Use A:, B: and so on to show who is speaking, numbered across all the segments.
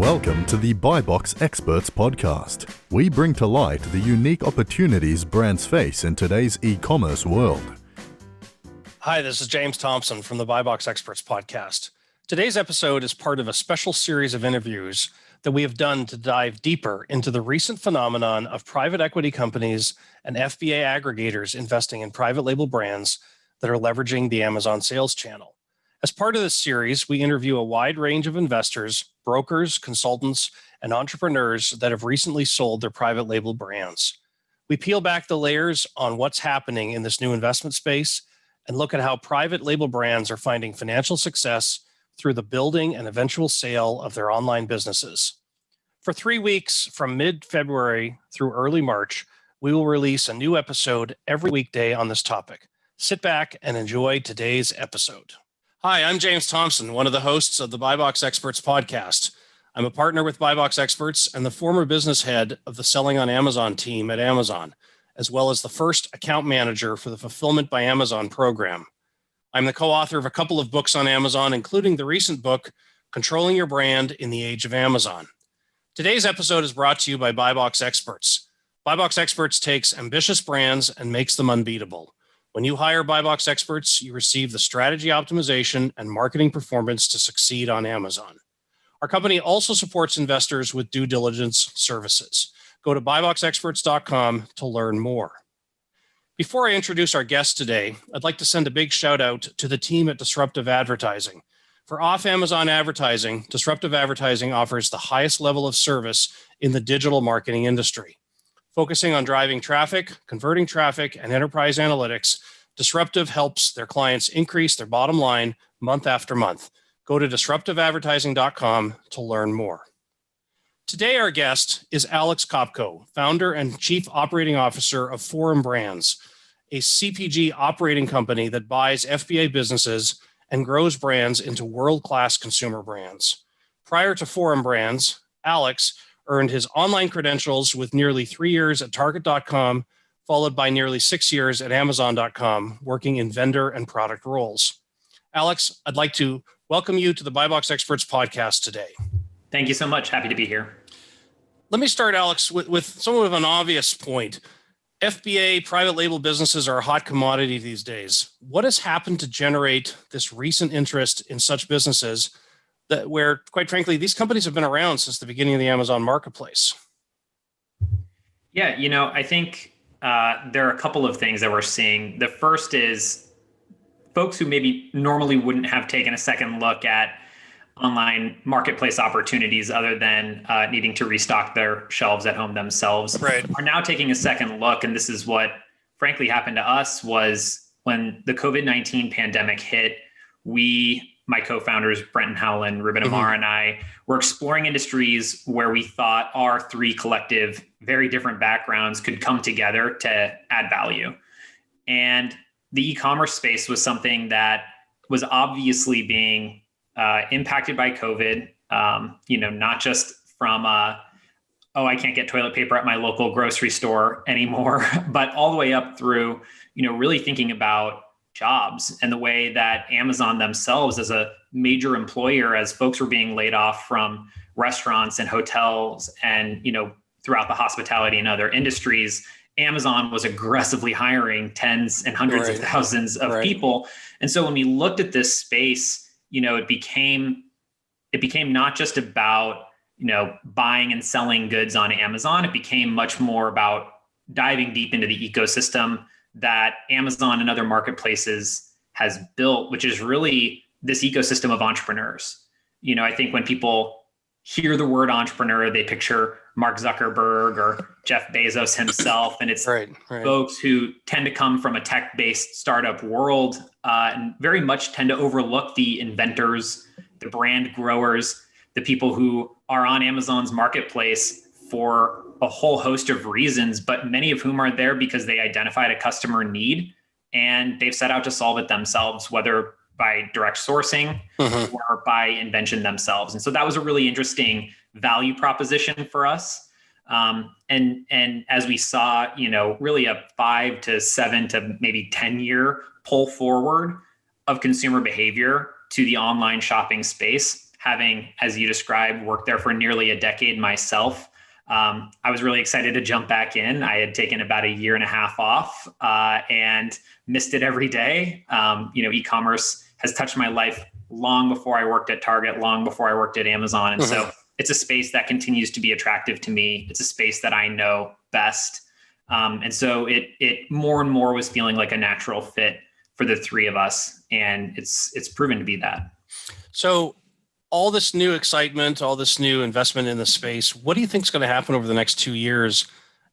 A: Welcome to the BuyBox Experts podcast. We bring to light the unique opportunities brands face in today's e-commerce world.
B: Hi, this is James Thompson from the BuyBox Experts podcast. Today's episode is part of a special series of interviews that we have done to dive deeper into the recent phenomenon of private equity companies and FBA aggregators investing in private label brands that are leveraging the Amazon sales channel. As part of this series, we interview a wide range of investors, brokers, consultants, and entrepreneurs that have recently sold their private label brands. We peel back the layers on what's happening in this new investment space and look at how private label brands are finding financial success through the building and eventual sale of their online businesses. For 3 weeks, from mid-February through early March, we will release a new episode every weekday on this topic. Sit back and enjoy today's episode. Hi, I'm James Thompson, one of the hosts of the BuyBox Experts podcast. I'm a partner with BuyBox Experts and the former business head of the Selling on Amazon team at Amazon, as well as the first account manager for the Fulfillment by Amazon program. I'm the co-author of a couple of books on Amazon, including the recent book, Controlling Your Brand in the Age of Amazon. Today's episode is brought to you by BuyBox Experts. BuyBox Experts takes ambitious brands and makes them unbeatable. When you hire BuyBox Experts, you receive the strategy optimization and marketing performance to succeed on Amazon. Our company also supports investors with due diligence services. Go to buyboxexperts.com to learn more. Before I introduce our guest today, I'd like to send a big shout out to the team at Disruptive Advertising. For off-Amazon advertising, Disruptive Advertising offers the highest level of service in the digital marketing industry. Focusing on driving traffic, converting traffic, and enterprise analytics, Disruptive helps their clients increase their bottom line month after month. Go to disruptiveadvertising.com to learn more. Today, our guest is Alex Kopco, founder and chief operating officer of Forum Brands, a CPG operating company that buys FBA businesses and grows brands into world-class consumer brands. Prior to Forum Brands, Alex earned his online credentials with nearly 3 years at Target.com, followed by nearly 6 years at Amazon.com, working in vendor and product roles. Alex, I'd like to welcome you to the BuyBox Experts podcast today.
C: Thank you so much. Happy to be here.
B: Let me start, Alex, with somewhat of an obvious point. FBA private label businesses are a hot commodity these days. What has happened to generate this recent interest in such businesses where, quite frankly, these companies have been around since the beginning of the Amazon marketplace?
C: Yeah, I think there are a couple of things that we're seeing. The first is folks who maybe normally wouldn't have taken a second look at online marketplace opportunities other than needing to restock their shelves at home themselves are now taking a second look. And this is what frankly happened to us was when the COVID-19 pandemic hit, my co-founders, Brenton Howland, Ruben Amar, and I were exploring industries where we thought our three collective, very different backgrounds could come together to add value. And the e-commerce space was something that was obviously being impacted by COVID, not just from, I can't get toilet paper at my local grocery store anymore, but all the way up through, really thinking about jobs and the way that Amazon themselves as a major employer, as folks were being laid off from restaurants and hotels and, throughout the hospitality and other industries, Amazon was aggressively hiring tens and hundreds of thousands of people. And so when we looked at this space, it became not just about, buying and selling goods on Amazon. It became much more about diving deep into the ecosystem that Amazon and other marketplaces has built, which is really this ecosystem of entrepreneurs. I think when people hear the word entrepreneur, they picture Mark Zuckerberg or Jeff Bezos himself. And it's folks who tend to come from a tech-based startup world and very much tend to overlook the inventors, the brand growers, the people who are on Amazon's marketplace for a whole host of reasons, but many of whom are there because they identified a customer need and they've set out to solve it themselves, whether by direct sourcing or by invention themselves. And so that was a really interesting value proposition for us. And as we saw, really a 5 to 7 to maybe 10 year pull forward of consumer behavior to the online shopping space, having, as you described, worked there for nearly a decade myself. I was really excited to jump back in. I had taken about a year and a half off and missed it every day. E-commerce has touched my life long before I worked at Target, long before I worked at Amazon. And so it's a space that continues to be attractive to me. It's a space that I know best. And so it more and more was feeling like a natural fit for the three of us. And it's proven to be that.
B: So all this new excitement, all this new investment in the space, what do you think is going to happen over the next 2 years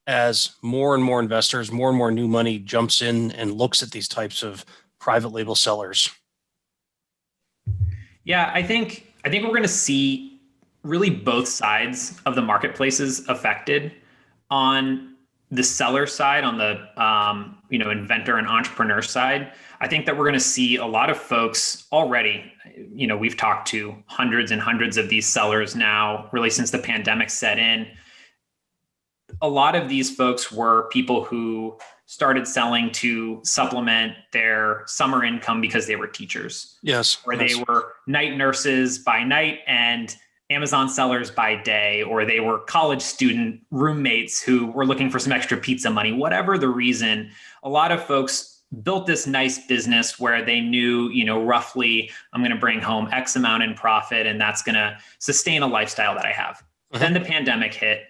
B: as more and more investors, more and more new money jumps in and looks at these types of private label sellers?
C: Yeah, I think we're going to see really both sides of the marketplaces affected. On the seller side, on the inventor and entrepreneur side, I think that we're going to see a lot of folks already. We've talked to hundreds and hundreds of these sellers now, really since the pandemic set in. A lot of these folks were people who started selling to supplement their summer income because they were teachers.
B: Yes.
C: Or they were night nurses by night and Amazon sellers by day, or they were college student roommates who were looking for some extra pizza money. Whatever the reason, a lot of folks built this nice business where they knew, roughly I'm going to bring home X amount in profit and that's going to sustain a lifestyle that I have. Then the pandemic hit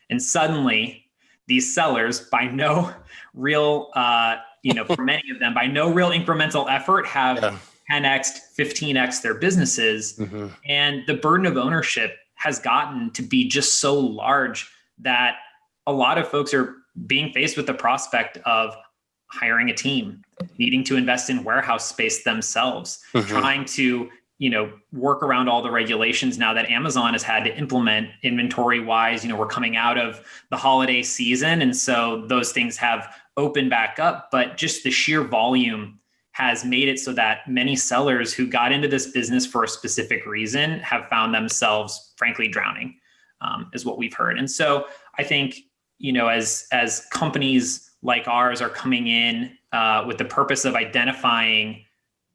C: and suddenly these sellers, by no real, for many of them, by no real incremental effort have 10x, 15x their businesses. And the burden of ownership has gotten to be just so large that a lot of folks are being faced with the prospect of hiring a team, needing to invest in warehouse space themselves, trying to, work around all the regulations now that Amazon has had to implement inventory wise. We're coming out of the holiday season. And so those things have opened back up, but just the sheer volume has made it so that many sellers who got into this business for a specific reason have found themselves, frankly, drowning, is what we've heard. And so I think, as companies like ours are coming in with the purpose of identifying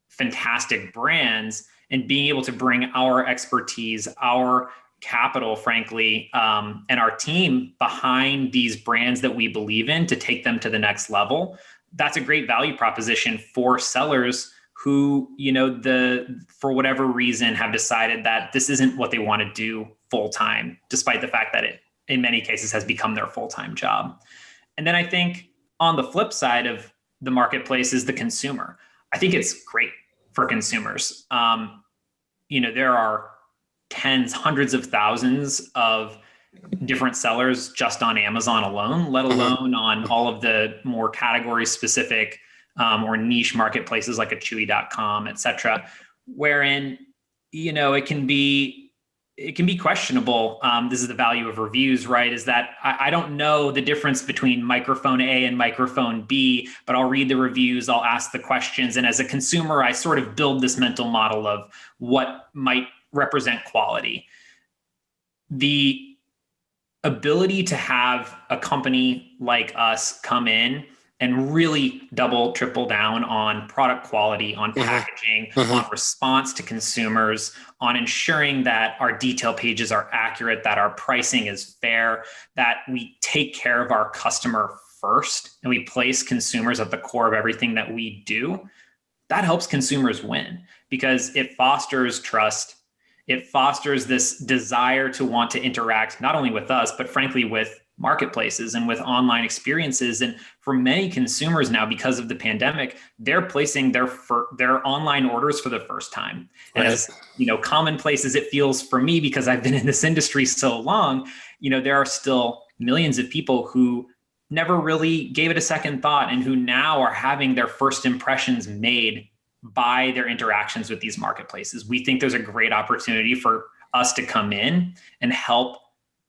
C: fantastic brands and being able to bring our expertise, our capital, frankly, and our team behind these brands that we believe in to take them to the next level, that's a great value proposition for sellers who, for whatever reason, have decided that this isn't what they want to do full time, despite the fact that it, in many cases, has become their full-time job. And then I think on the flip side of the marketplace is the consumer. I think it's great for consumers. There are tens, hundreds of thousands of different sellers just on Amazon alone, let alone on all of the more category specific or niche marketplaces like a Chewy.com, et cetera, wherein, it can be questionable. This is the value of reviews, right? Is that I don't know the difference between microphone A and microphone B, but I'll read the reviews, I'll ask the questions. And as a consumer, I sort of build this mental model of what might represent quality. The ability to have a company like us come in and really double, triple down on product quality, on packaging, on response to consumers, on ensuring that our detail pages are accurate, that our pricing is fair, that we take care of our customer first, and we place consumers at the core of everything that we do, that helps consumers win because it fosters trust. It fosters this desire to want to interact not only with us, but frankly with marketplaces and with online experiences. And for many consumers now, because of the pandemic, they're placing their online orders for the first time. And as commonplace as it feels for me, because I've been in this industry so long, there are still millions of people who never really gave it a second thought and who now are having their first impressions made by their interactions with these marketplaces. We think there's a great opportunity for us to come in and help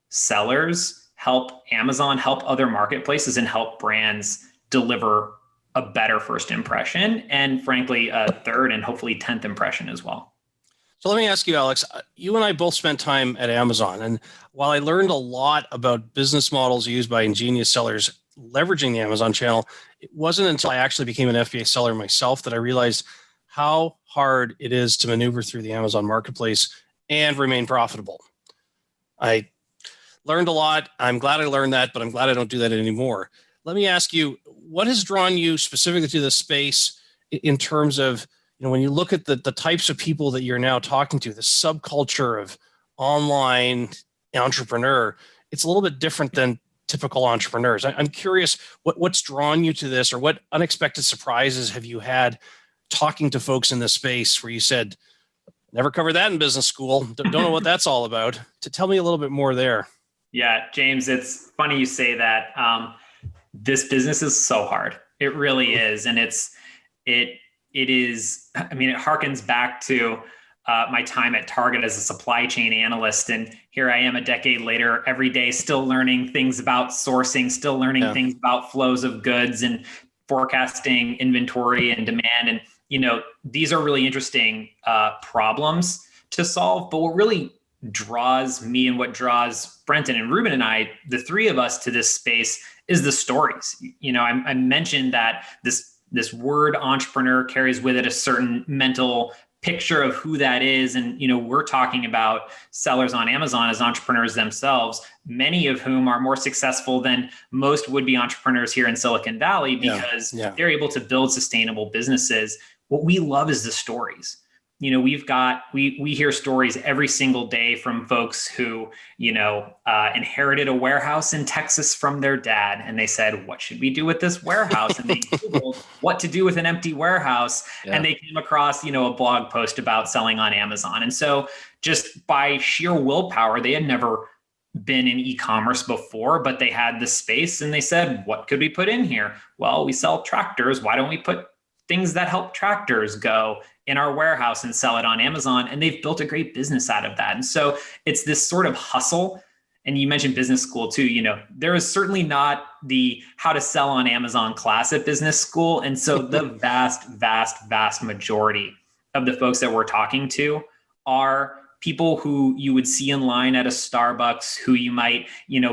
C: sellers, help Amazon, help other marketplaces, and help brands deliver a better first impression and frankly, a third and hopefully 10th impression as well.
B: So let me ask you, Alex, you and I both spent time at Amazon. And while I learned a lot about business models used by ingenious sellers leveraging the Amazon channel, it wasn't until I actually became an FBA seller myself that I realized how hard it is to maneuver through the Amazon marketplace and remain profitable. I learned a lot. I'm glad I learned that, but I'm glad I don't do that anymore. Let me ask you, what has drawn you specifically to this space in terms of, when you look at the types of people that you're now talking to, the subculture of online entrepreneur, it's a little bit different than typical entrepreneurs. I'm curious what's drawn you to this, or what unexpected surprises have you had talking to folks in this space where you said, never covered that in business school, don't know what that's all about. To tell me a little bit more there. Yeah,
C: James, it's funny you say that. This business is so hard. It really is. And it is, it harkens back to my time at Target as a supply chain analyst. And here I am a decade later, every day, still learning things about sourcing, still learning things about flows of goods and forecasting inventory and demand. And, these are really interesting problems to solve. But what really draws me and what draws Brenton and Ruben and I, the three of us, to this space is the stories. I mentioned that this word entrepreneur carries with it a certain mental picture of who that is. And, we're talking about sellers on Amazon as entrepreneurs themselves, many of whom are more successful than most would-be entrepreneurs here in Silicon Valley because they're able to build sustainable businesses. What we love is the stories. We hear stories every single day from folks who, inherited a warehouse in Texas from their dad. And they said, what should we do with this warehouse? And they Googled what to do with an empty warehouse. And they came across, a blog post about selling on Amazon. And so just by sheer willpower, they had never been in e-commerce before, but they had the space and they said, what could we put in here? Well, we sell tractors. Why don't we put things that help tractors go in our warehouse and sell it on Amazon? And they've built a great business out of that. And so it's this sort of hustle. And you mentioned business school too. There is certainly not the how to sell on Amazon class at business school. And so the vast majority of the folks that we're talking to are people who you would see in line at a Starbucks, who you might,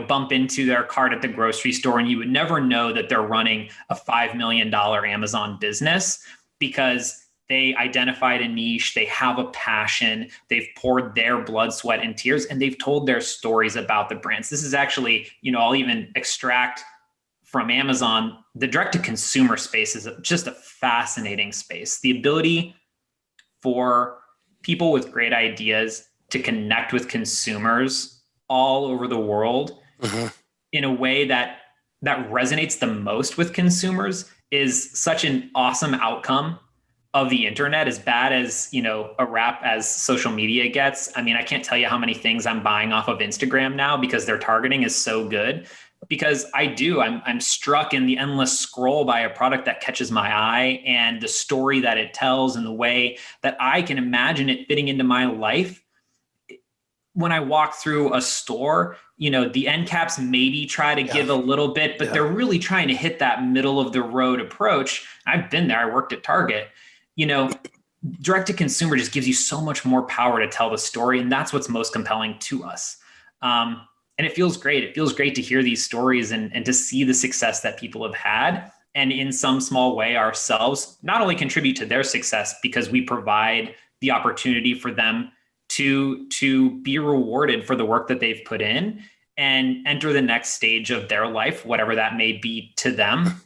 C: bump into their cart at the grocery store, and you would never know that they're running a $5 million Amazon business because they identified a niche, they have a passion, they've poured their blood, sweat, and tears, and they've told their stories about the brands. This is actually, I'll even extract from Amazon, the direct-to-consumer space is just a fascinating space. The ability for people with great ideas to connect with consumers all over the world in a way that resonates the most with consumers is such an awesome outcome of the internet. As bad as, a rap as social media gets. I can't tell you how many things I'm buying off of Instagram now because their targeting is so good. Because I'm struck in the endless scroll by a product that catches my eye and the story that it tells and the way that I can imagine it fitting into my life. When I walk through a store, the end caps maybe try to give a little bit, but they're really trying to hit that middle of the road approach. I've been there. I worked at Target. Direct to consumer just gives you so much more power to tell the story. And that's what's most compelling to us. And it feels great. It feels great to hear these stories and to see the success that people have had. And in some small way ourselves, not only contribute to their success because we provide the opportunity for them to be rewarded for the work that they've put in and enter the next stage of their life, whatever that may be to them.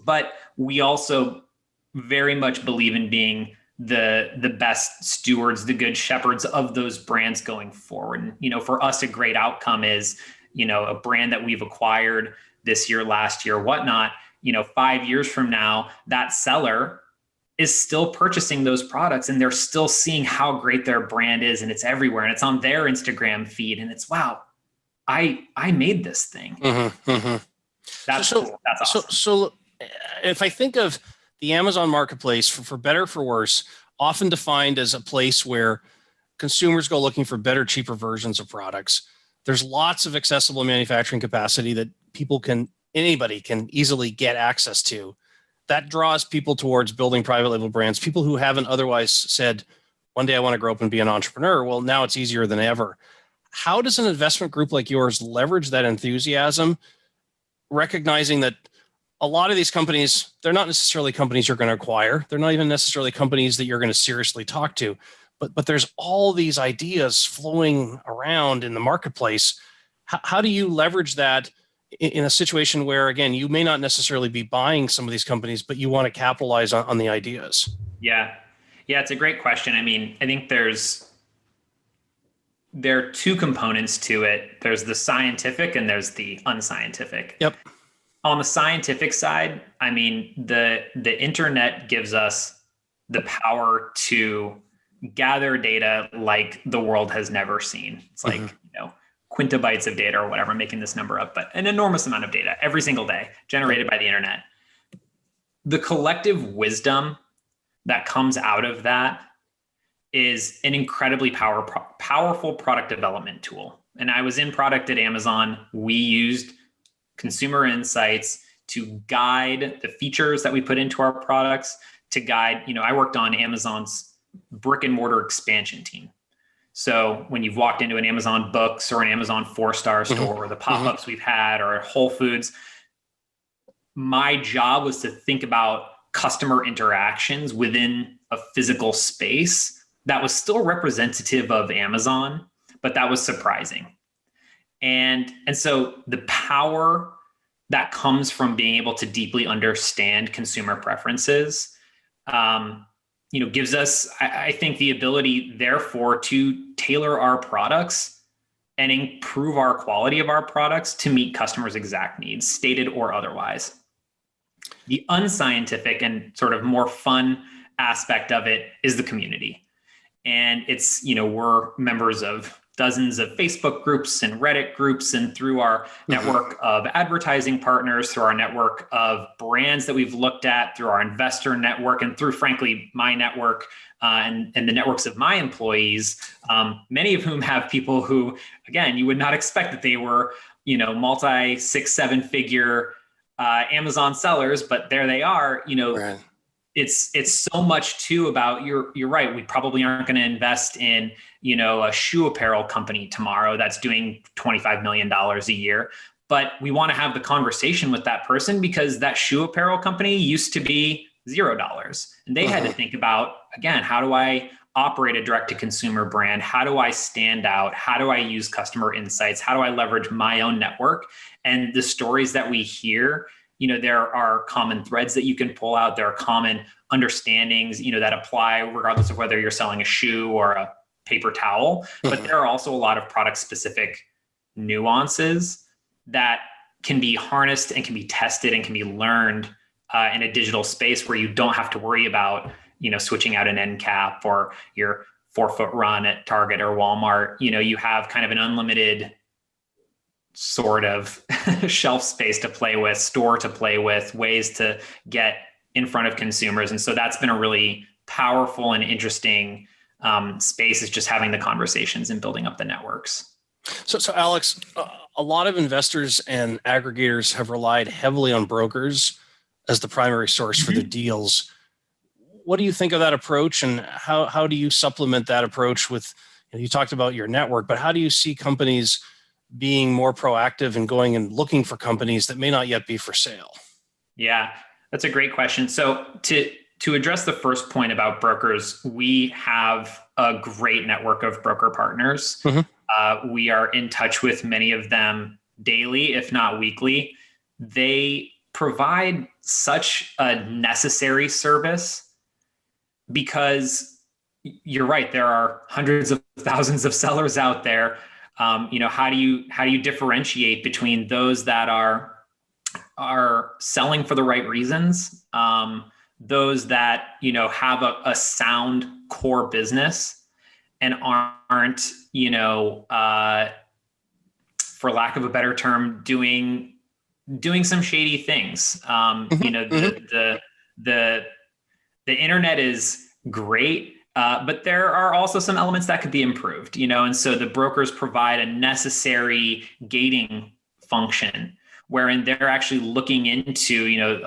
C: But we also very much believe in being the best stewards, the good shepherds of those brands going forward. And, for us, a great outcome is, a brand that we've acquired this year, last year, whatnot, 5 years from now, that seller is still purchasing those products and they're still seeing how great their brand is, and it's everywhere and it's on their Instagram feed. And it's, wow, I made this thing. That's awesome.
B: So if I think of the Amazon marketplace, for better or for worse, often defined as a place where consumers go looking for better, cheaper versions of products. There's lots of accessible manufacturing capacity that anybody can easily get access to. That draws people towards building private label brands, people who haven't otherwise said, one day I want to grow up and be an entrepreneur. Well, now it's easier than ever. How does an investment group like yours leverage that enthusiasm, recognizing that a lot of these companies, they're not necessarily companies you're going to acquire. They're not even necessarily companies that you're going to seriously talk to, but there's all these ideas flowing around in the marketplace. How do you leverage that in a situation where, again, you may not necessarily be buying some of these companies, but you want to capitalize on the ideas?
C: Yeah. Yeah, it's a great question. I mean, I think there are two components to it. There's the scientific and there's the unscientific.
B: Yep.
C: On the scientific side, I mean, the internet gives us the power to gather data like the world has never seen. It's like, quintabytes of data or whatever, I'm making this number up, but an enormous amount of data every single day generated by the internet. The collective wisdom that comes out of that is an incredibly powerful product development tool. And I was in product at Amazon. We used consumer insights to guide the features that we put into our products, to guide, I worked on Amazon's brick and mortar expansion team. So when you've walked into an Amazon Books or an Amazon 4-star store, or the pop-ups we've had, or Whole Foods, my job was to think about customer interactions within a physical space that was still representative of Amazon, but that was surprising. And so the power that comes from being able to deeply understand consumer preferences, gives us, I think, the ability, therefore, to tailor our products and improve our quality of our products to meet customers' exact needs, stated or otherwise. The unscientific and sort of more fun aspect of it is the community. And it's, we're members of dozens of Facebook groups and Reddit groups, and through our network of advertising partners, through our network of brands that we've looked at, through our investor network, and through, frankly, my network and the networks of my employees, many of whom have people who, again, you would not expect that they were, multi 6-7 figure Amazon sellers, but there they are.
B: Right.
C: It's so much too about, you're right. We probably aren't going to invest in, a shoe apparel company tomorrow that's doing $25 million a year. But we want to have the conversation with that person because that shoe apparel company used to be $0. And they had to think about, again, how do I operate a direct to consumer brand? How do I stand out? How do I use customer insights? How do I leverage my own network? And the stories that we hear, there are common threads that you can pull out. There are common understandings, that apply regardless of whether you're selling a shoe or a paper towel. But there are also a lot of product specific nuances that can be harnessed and can be tested and can be learned in a digital space where you don't have to worry about, switching out an end cap or your 4-foot run at Target or Walmart. You have kind of an unlimited sort of shelf space to play with, store to play with, ways to get in front of consumers. And so that's been a really powerful and interesting space, is just having the conversations and building up the networks.
B: So Alex, a lot of investors and aggregators have relied heavily on brokers as the primary source for their deals. What do you think of that approach, and how do you supplement that approach with, you talked about your network, but how do you see companies being more proactive and going and looking for companies that may not yet be for sale?
C: Yeah, that's a great question. So to address the first point about brokers, we have a great network of broker partners. We are in touch with many of them daily, if not weekly. They provide such a necessary service because you're right, there are hundreds of thousands of sellers out there. How do you differentiate between those that are selling for the right reasons, those that have a sound core business and aren't for lack of a better term, doing some shady things. The internet is great. But there are also some elements that could be improved, and so the brokers provide a necessary gating function wherein they're actually looking into,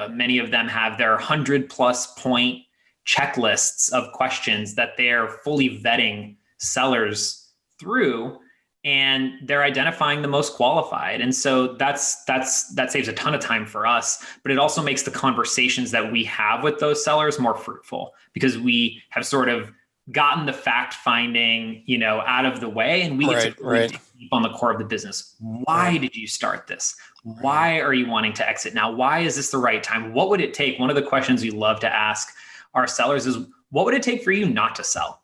C: many of them have their 100+ point checklists of questions that they're fully vetting sellers through, and they're identifying the most qualified. And so that saves a ton of time for us, but it also makes the conversations that we have with those sellers more fruitful because we have sort of gotten the fact finding, out of the way, and we get to really dig deep on the core of the business. Why did you start this? Why are you wanting to exit now? Why is this the right time? What would it take? One of the questions we love to ask our sellers is, what would it take for you not to sell?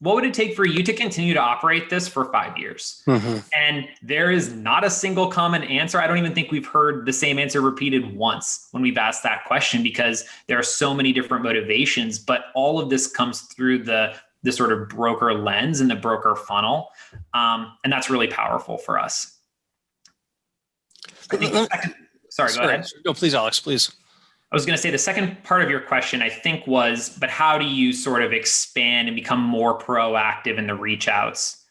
C: What would it take for you to continue to operate this for 5 years? And there is not a single common answer. I don't even think we've heard the same answer repeated once when we've asked that question, because there are so many different motivations, but all of this comes through the sort of broker lens and the broker funnel. And that's really powerful for us. I think sorry, go ahead.
B: No, please, Alex, please.
C: I was going to say the second part of your question, I think, was, but how do you sort of expand and become more proactive in the reach outs?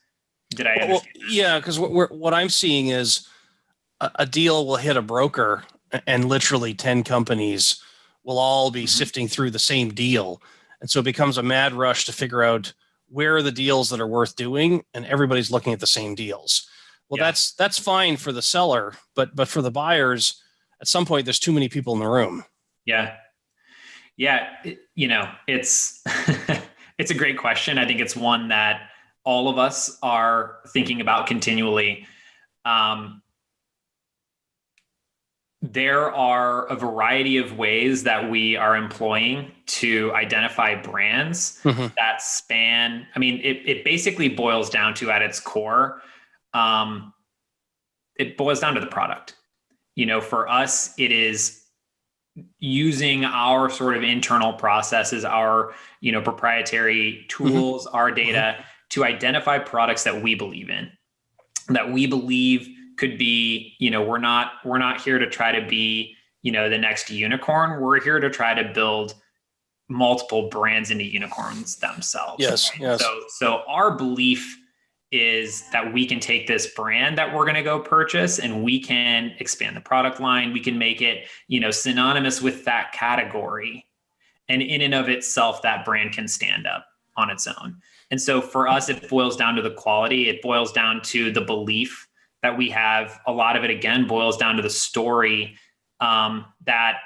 C: Did I understand?
B: Well, yeah, because what I'm seeing is a deal will hit a broker and literally 10 companies will all be sifting through the same deal. And so it becomes a mad rush to figure out where are the deals that are worth doing, and everybody's looking at the same deals. Well, that's fine for the seller, but for the buyers, at some point, there's too many people in the room.
C: Yeah. It's, it's a great question. I think it's one that all of us are thinking about continually. There are a variety of ways that we are employing to identify brands that span. I mean, it basically boils down to, at its core, it boils down to the product. For us, it is using our sort of internal processes, our, proprietary tools, our data to identify products that we believe in, that we believe could be, we're not here to try to be, the next unicorn. We're here to try to build multiple brands into unicorns themselves.
B: Yes.
C: So our belief is that we can take this brand that we're going to go purchase and we can expand the product line. We can make it, synonymous with that category. And in and of itself, that brand can stand up on its own. And so for us, it boils down to the quality. It boils down to the belief that we have. A lot of it, again, boils down to the story that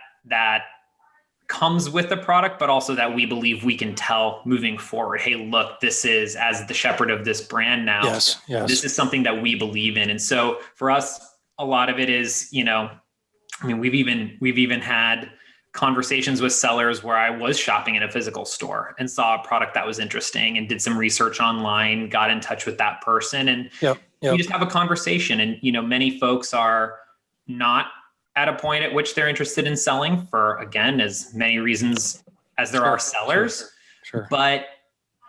C: comes with the product, but also that we believe we can tell moving forward. Hey, look, this is, as the shepherd of this brand now,
B: yes.
C: This is something that we believe in. And so for us, a lot of it is, we've even had conversations with sellers where I was shopping in a physical store and saw a product that was interesting and did some research online, got in touch with that person, and you just have a conversation. And, many folks are not at a point at which they're interested in selling for, again, as many reasons as there are sellers,
B: Sure.
C: But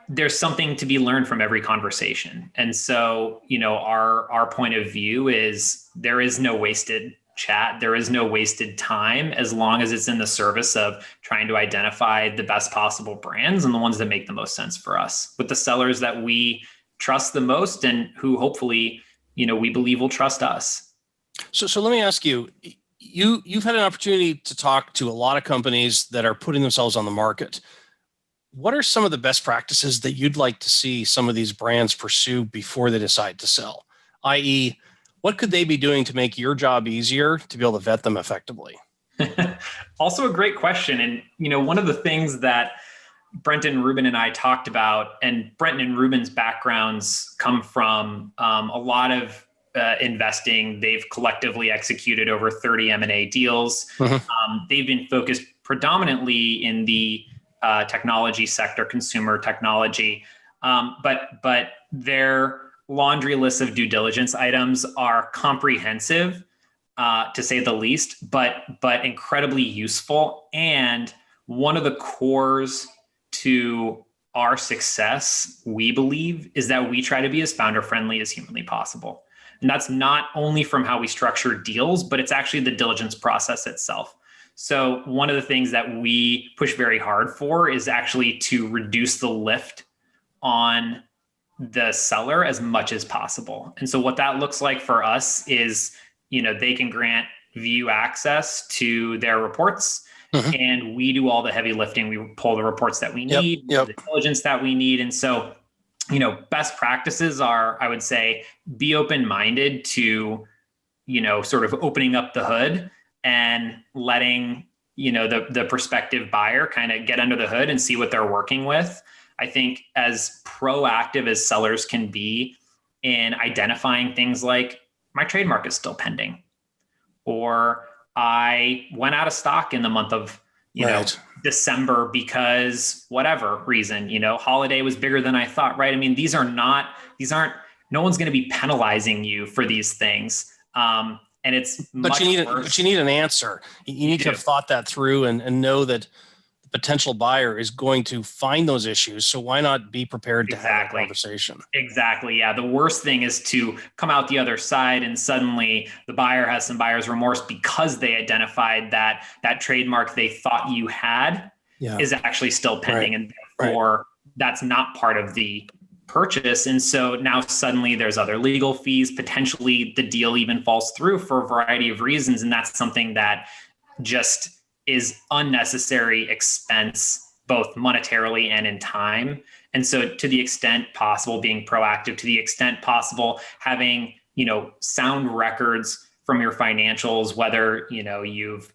C: there's something to be learned from every conversation. And so, our point of view is there is no wasted chat. There is no wasted time, as long as it's in the service of trying to identify the best possible brands and the ones that make the most sense for us, with the sellers that we trust the most and who hopefully, we believe will trust us.
B: So let me ask you, you've had an opportunity to talk to a lot of companies that are putting themselves on the market. What are some of the best practices that you'd like to see some of these brands pursue before they decide to sell? i.e., what could they be doing to make your job easier to be able to vet them effectively?
C: Also a great question. And, one of the things that Brenton Rubin and I talked about, and Brenton and Rubin's backgrounds come from a lot of investing. They've collectively executed over 30 M&A deals. They've been focused predominantly in the technology sector, consumer technology, but their laundry list of due diligence items are comprehensive, to say the least, but incredibly useful. And one of the cores to our success, we believe, is that we try to be as founder friendly as humanly possible. And that's not only from how we structure deals, but it's actually the diligence process itself. So one of the things that we push very hard for is actually to reduce the lift on the seller as much as possible. And so what that looks like for us is, they can grant view access to their reports, and we do all the heavy lifting. We pull the reports that we need, the diligence that we need. And so, best practices are, I would say, be open-minded to, sort of opening up the hood and letting, the prospective buyer kind of get under the hood and see what they're working with. I think as proactive as sellers can be in identifying things like my trademark is still pending, or I went out of stock in the month of, December because whatever reason, holiday was bigger than I thought, right? I mean, these aren't, no one's going to be penalizing you for these things. And it's
B: but you need an answer. You need to have thought that through and know that the potential buyer is going to find those issues. So why not be prepared to have a conversation?
C: Exactly. Yeah. The worst thing is to come out the other side and suddenly the buyer has some buyer's remorse because they identified that trademark they thought you had is actually still pending. Right. And therefore that's not part of the purchase. And so now suddenly there's other legal fees, potentially the deal even falls through for a variety of reasons. And that's something that just is unnecessary expense, both monetarily and in time. And so to the extent possible, being proactive, to the extent possible, having, sound records from your financials, whether, you've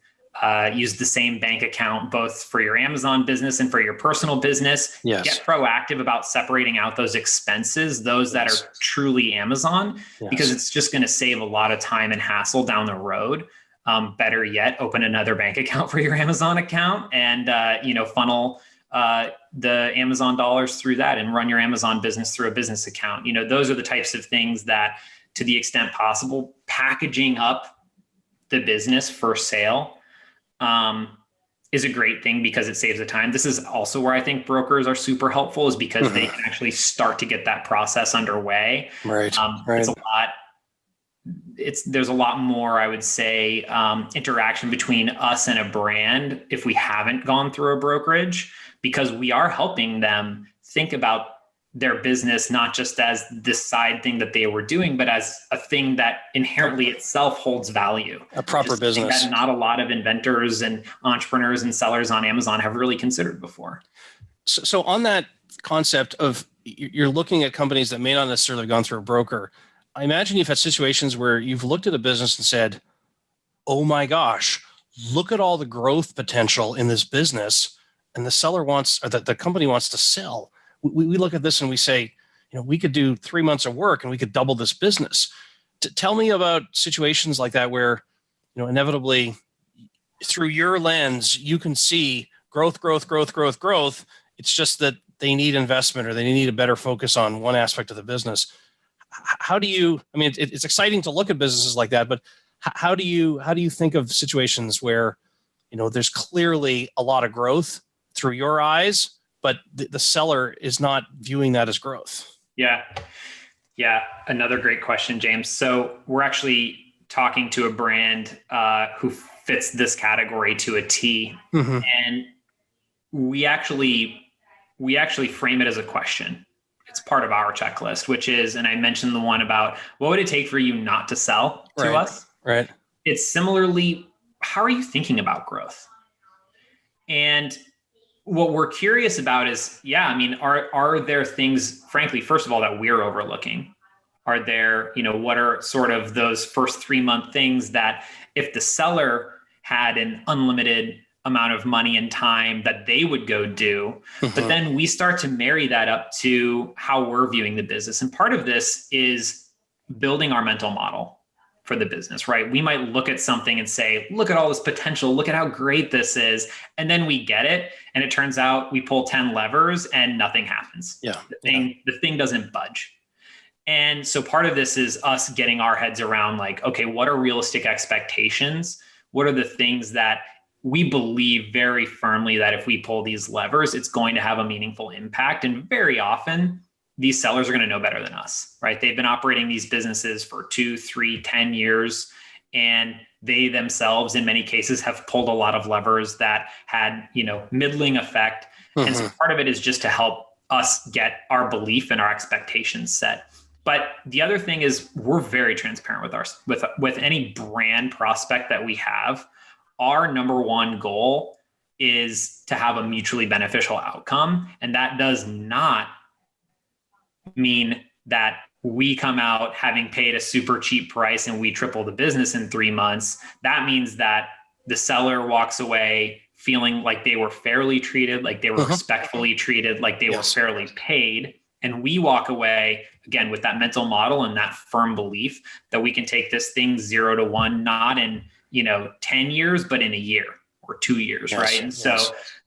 C: used the same bank account, both for your Amazon business and for your personal business.
B: Yes.
C: Get proactive about separating out those expenses, those that are truly Amazon, because it's just going to save a lot of time and hassle down the road. Better yet, open another bank account for your Amazon account and, funnel the Amazon dollars through that and run your Amazon business through a business account. Those are the types of things that, to the extent possible, packaging up the business for sale is a great thing because it saves the time. This is also where I think brokers are super helpful, is because they can actually start to get that process underway.
B: Right.
C: There's a lot more, I would say, interaction between us and a brand if we haven't gone through a brokerage, because we are helping them think about their business, not just as this side thing that they were doing, but as a thing that inherently itself holds value.
B: A proper business
C: that not a lot of inventors and entrepreneurs and sellers on Amazon have really considered before.
B: So on that concept of you're looking at companies that may not necessarily have gone through a broker, I imagine you've had situations where you've looked at a business and said, oh my gosh, look at all the growth potential in this business. And the seller wants, or the company wants to sell. We look at this and we say, we could do 3 months of work and we could double this business. Tell me about situations like that where, inevitably through your lens, you can see growth. It's just that they need investment or they need a better focus on one aspect of the business. How do you, it's exciting to look at businesses like that, but how do you think of situations where, there's clearly a lot of growth through your eyes, but the seller is not viewing that as growth?
C: Yeah. Another great question, James. So we're actually talking to a brand who fits this category to a T. Mm-hmm. And we actually frame it as a question. It's part of our checklist, which is, and I mentioned the one about what would it take for you not to sell to us?
B: Right.
C: It's similarly, how are you thinking about growth? And what we're curious about is, are there things, frankly, first of all, that we're overlooking? Are there, what are sort of those first 3-month things that if the seller had an unlimited amount of money and time that they would go do, but then we start to marry that up to how we're viewing the business. And part of this is building our mental model for the business, right? We might look at something and say, look at all this potential, look at how great this is. And then we get it. And it turns out we pull 10 levers and nothing happens.
B: Yeah.
C: The thing doesn't budge. And so part of this is us getting our heads around like, okay, what are realistic expectations? What are the things that we believe very firmly that if we pull these levers, it's going to have a meaningful impact? And very often these sellers are going to know better than us, right? They've been operating these businesses for 2, 3, 10 years, and they themselves, in many cases, have pulled a lot of levers that had, middling effect. And so part of it is just to help us get our belief and our expectations set. But the other thing is we're very transparent with any brand prospect that we have. Our number one goal is to have a mutually beneficial outcome. And that does not mean that we come out having paid a super cheap price and we triple the business in 3 months. That means that the seller walks away feeling like they were fairly treated, like they were respectfully treated, like they were fairly paid. And we walk away again with that mental model and that firm belief that we can take this thing 0 to 1, not in, 10 years, but in a year or 2 years. Right. And so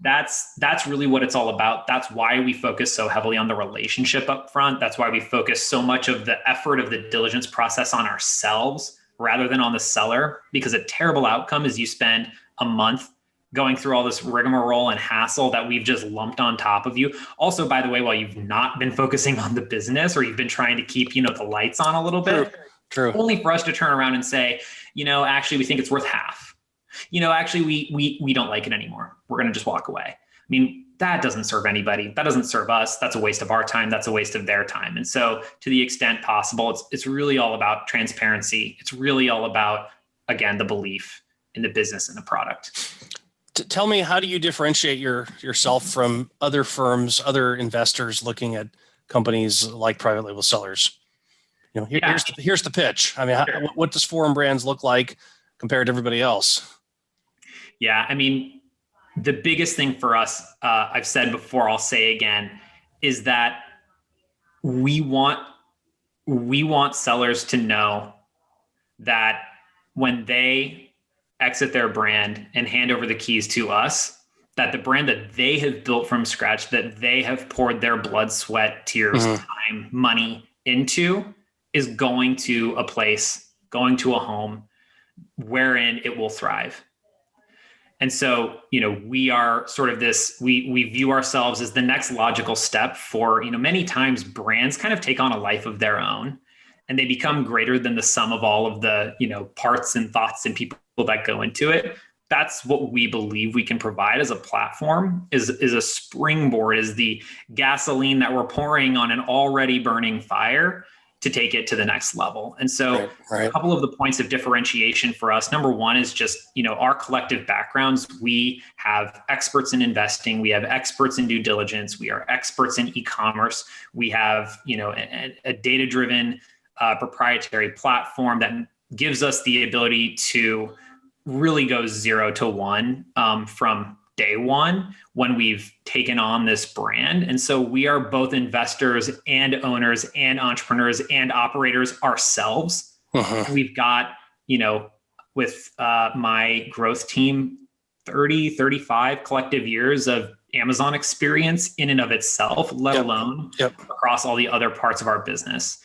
C: that's really what it's all about. That's why we focus so heavily on the relationship up front. That's why we focus so much of the effort of the diligence process on ourselves rather than on the seller, because a terrible outcome is you spend a month going through all this rigmarole and hassle that we've just lumped on top of you. Also, by the way, while you've not been focusing on the business or you've been trying to keep, the lights on a little bit,
B: True.
C: Only for us to turn around and say, actually, we think it's worth half. Actually, we don't like it anymore. We're going to just walk away. I mean, that doesn't serve anybody. That doesn't serve us. That's a waste of our time. That's a waste of their time. And so to the extent possible, it's really all about transparency. It's really all about, again, the belief in the business and the product.
B: Tell me, how do you differentiate yourself from other firms, other investors looking at companies like private label sellers? Here's the pitch. I mean, what does Forum Brands look like compared to everybody else?
C: Yeah, I mean, the biggest thing for us, I've said before, I'll say again, is that we want sellers to know that when they exit their brand and hand over the keys to us, that the brand that they have built from scratch, that they have poured their blood, sweat, tears, time, money into, is going to a place, going to a home wherein it will thrive. And so, we are sort of this, we view ourselves as the next logical step for, many times brands kind of take on a life of their own and they become greater than the sum of all of the, parts and thoughts and people that go into it. That's what we believe we can provide as a platform, is a springboard, is the gasoline that we're pouring on an already burning fire to take it to the next level. And so a couple of the points of differentiation for us, number one is just, our collective backgrounds. We have experts in investing. We have experts in due diligence. We are experts in e-commerce. We have, a data-driven proprietary platform that gives us the ability to really go 0 to 1 from day one when we've taken on this brand. And so we are both investors and owners and entrepreneurs and operators ourselves. We've got, with my growth team, 30, 35 collective years of Amazon experience in and of itself, let alone across all the other parts of our business.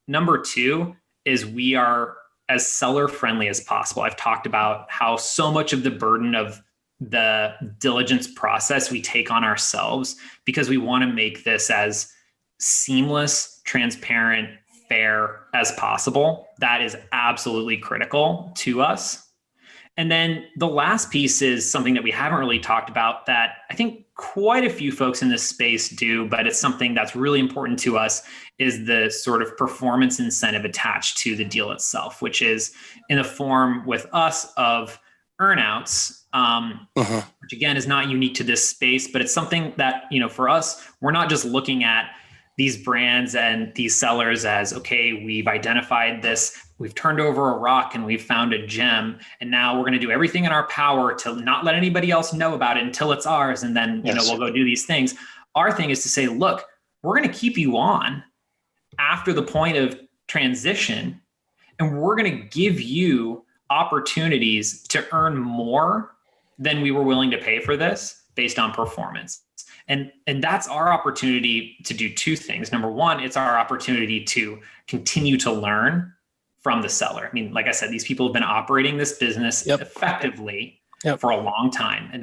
C: Number two is we are as seller friendly as possible. I've talked about how so much of the burden of the diligence process we take on ourselves because we want to make this as seamless, transparent, fair as possible. That is absolutely critical to us. And then the last piece is something that we haven't really talked about that I think quite a few folks in this space do, but it's something that's really important to us, is the sort of performance incentive attached to the deal itself, which is in the form with us of earnouts, which again is not unique to this space, but it's something that, for us, we're not just looking at these brands and these sellers as, okay, we've identified this, we've turned over a rock and we've found a gem, and now we're going to do everything in our power to not let anybody else know about it until it's ours. And then, we'll go do these things. Our thing is to say, look, we're going to keep you on after the point of transition, and we're going to give you opportunities to earn more than we were willing to pay for this based on performance. And that's our opportunity to do two things. Number one, it's our opportunity to continue to learn from the seller. I mean, like I said, these people have been operating this business effectively for a long time. And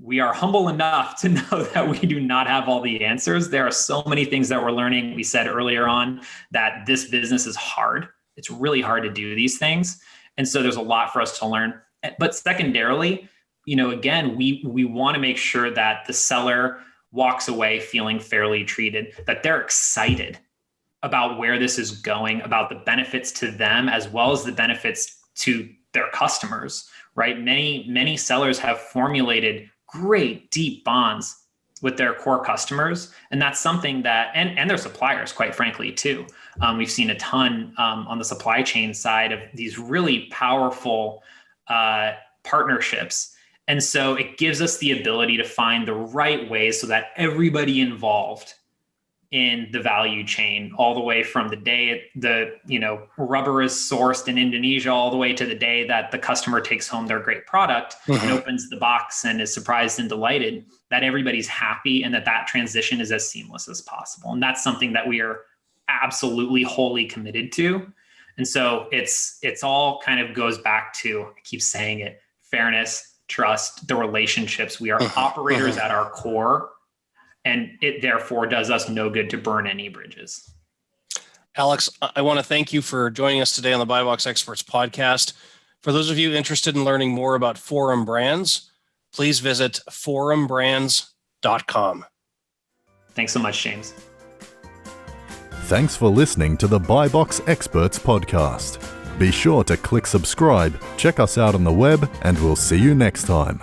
C: we are humble enough to know that we do not have all the answers. There are so many things that we're learning. We said earlier on that this business is hard. It's really hard to do these things. And so there's a lot for us to learn. But secondarily, again, we want to make sure that the seller walks away feeling fairly treated, that they're excited about where this is going, about the benefits to them, as well as the benefits to their customers, right? Many sellers have formulated great, deep bonds with their core customers. And that's something that, and their suppliers, quite frankly, too. We've seen a ton on the supply chain side of these really powerful partnerships. And so it gives us the ability to find the right ways so that everybody involved in the value chain, all the way from the day the rubber is sourced in Indonesia, all the way to the day that the customer takes home their great product and opens the box and is surprised and delighted, that everybody's happy and that transition is as seamless as possible. And that's something that we are absolutely wholly committed to. And so it's all kind of goes back to, I keep saying it, fairness, trust, the relationships. We are operators at our core, and it therefore does us no good to burn any bridges.
B: Alex, I want to thank you for joining us today on the BuyBox Experts podcast. For those of you interested in learning more about Forum Brands, please visit forumbrands.com.
C: Thanks so much, James.
A: Thanks for listening to the BuyBox Experts podcast. Be sure to click subscribe, check us out on the web, and we'll see you next time.